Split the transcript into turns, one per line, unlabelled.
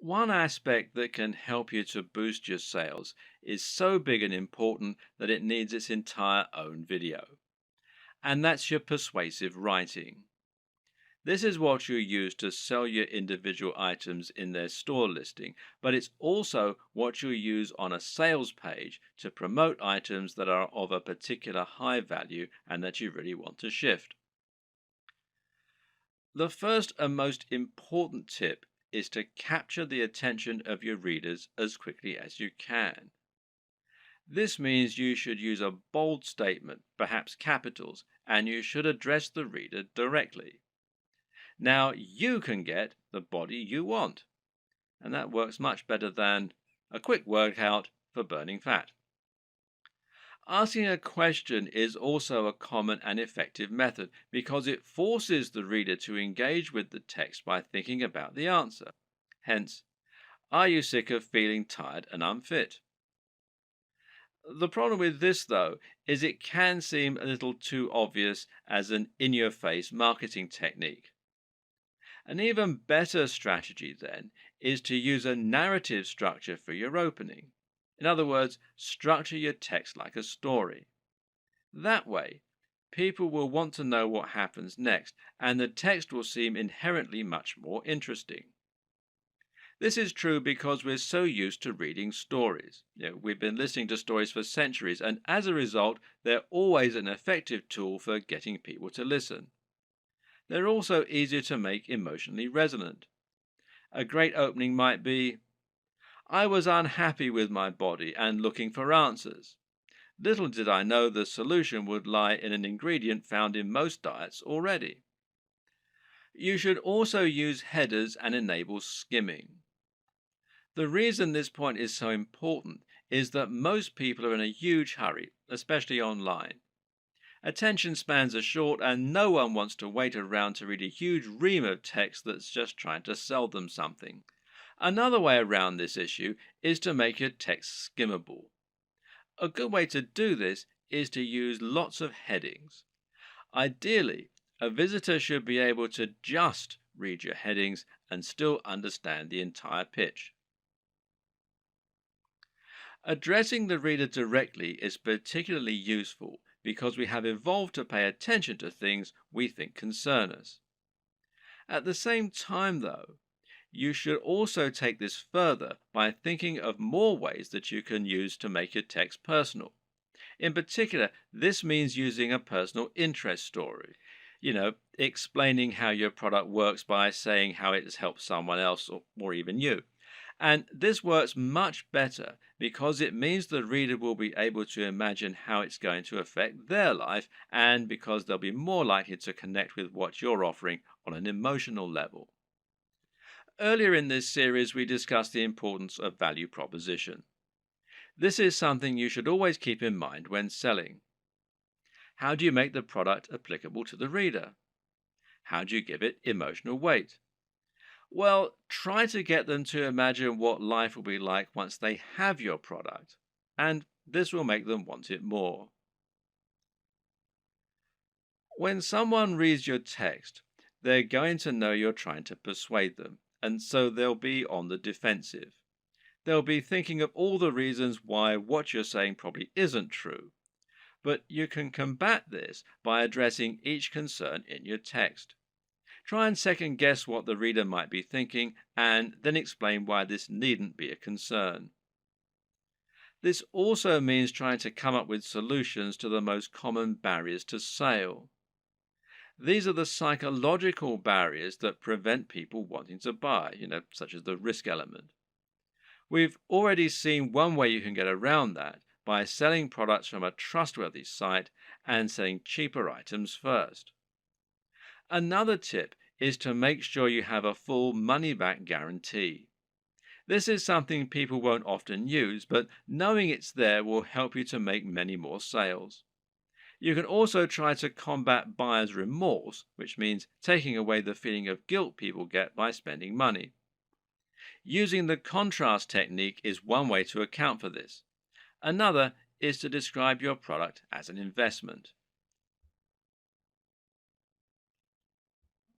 One aspect that can help you to boost your sales is so big and important that it needs its entire own video, and that's your persuasive writing. This is what you use to sell your individual items in their store listing, but it's also what you use on a sales page to promote items that are of a particular high value and that you really want to shift. The first and most important tip is to capture the attention of your readers as quickly as you can. This means you should use a bold statement, perhaps capitals, and you should address the reader directly. Now you can get the body you want, and that works much better than a quick workout for burning fat. Asking a question is also a common and effective method because it forces the reader to engage with the text by thinking about the answer. Hence, are you sick of feeling tired and unfit? The problem with this, though, is it can seem a little too obvious as an in your face marketing technique. An even better strategy, then, is to use a narrative structure for your opening. In other words, structure your text like a story. That way, people will want to know what happens next, and the text will seem inherently much more interesting. This is true because we're so used to reading stories. We've been listening to stories for centuries, and as a result, they're always an effective tool for getting people to listen. They're also easier to make emotionally resonant. A great opening might be, I was unhappy with my body and looking for answers. Little did I know the solution would lie in an ingredient found in most diets already. You should also use headers and enable skimming. The reason this point is so important is that most people are in a huge hurry, especially online. Attention spans are short, and no one wants to wait around to read a huge ream of text that's just trying to sell them something. Another way around this issue is to make your text skimmable. A good way to do this is to use lots of headings. Ideally, a visitor should be able to just read your headings and still understand the entire pitch. Addressing the reader directly is particularly useful because we have evolved to pay attention to things we think concern us. At the same time, though, you should also take this further by thinking of more ways that you can use to make your text personal. In particular, this means using a personal interest story. Explaining how your product works by saying how it has helped someone else or even you. And this works much better because it means the reader will be able to imagine how it's going to affect their life, and because they'll be more likely to connect with what you're offering on an emotional level. Earlier in this series, we discussed the importance of value proposition. This is something you should always keep in mind when selling. How do you make the product applicable to the reader? How do you give it emotional weight? Well, try to get them to imagine what life will be like once they have your product, and this will make them want it more. When someone reads your text, they're going to know you're trying to persuade them, and so they'll be on the defensive. They'll be thinking of all the reasons why what you're saying probably isn't true. But you can combat this by addressing each concern in your text. Try and second guess what the reader might be thinking, and then explain why this needn't be a concern. This also means trying to come up with solutions to the most common barriers to sale. These are the psychological barriers that prevent people wanting to buy, such as the risk element. We've already seen one way you can get around that by selling products from a trustworthy site and selling cheaper items first. Another tip is to make sure you have a full money-back guarantee. This is something people won't often use, but knowing it's there will help you to make many more sales. You can also try to combat buyer's remorse, which means taking away the feeling of guilt people get by spending money. Using the contrast technique is one way to account for this. Another is to describe your product as an investment.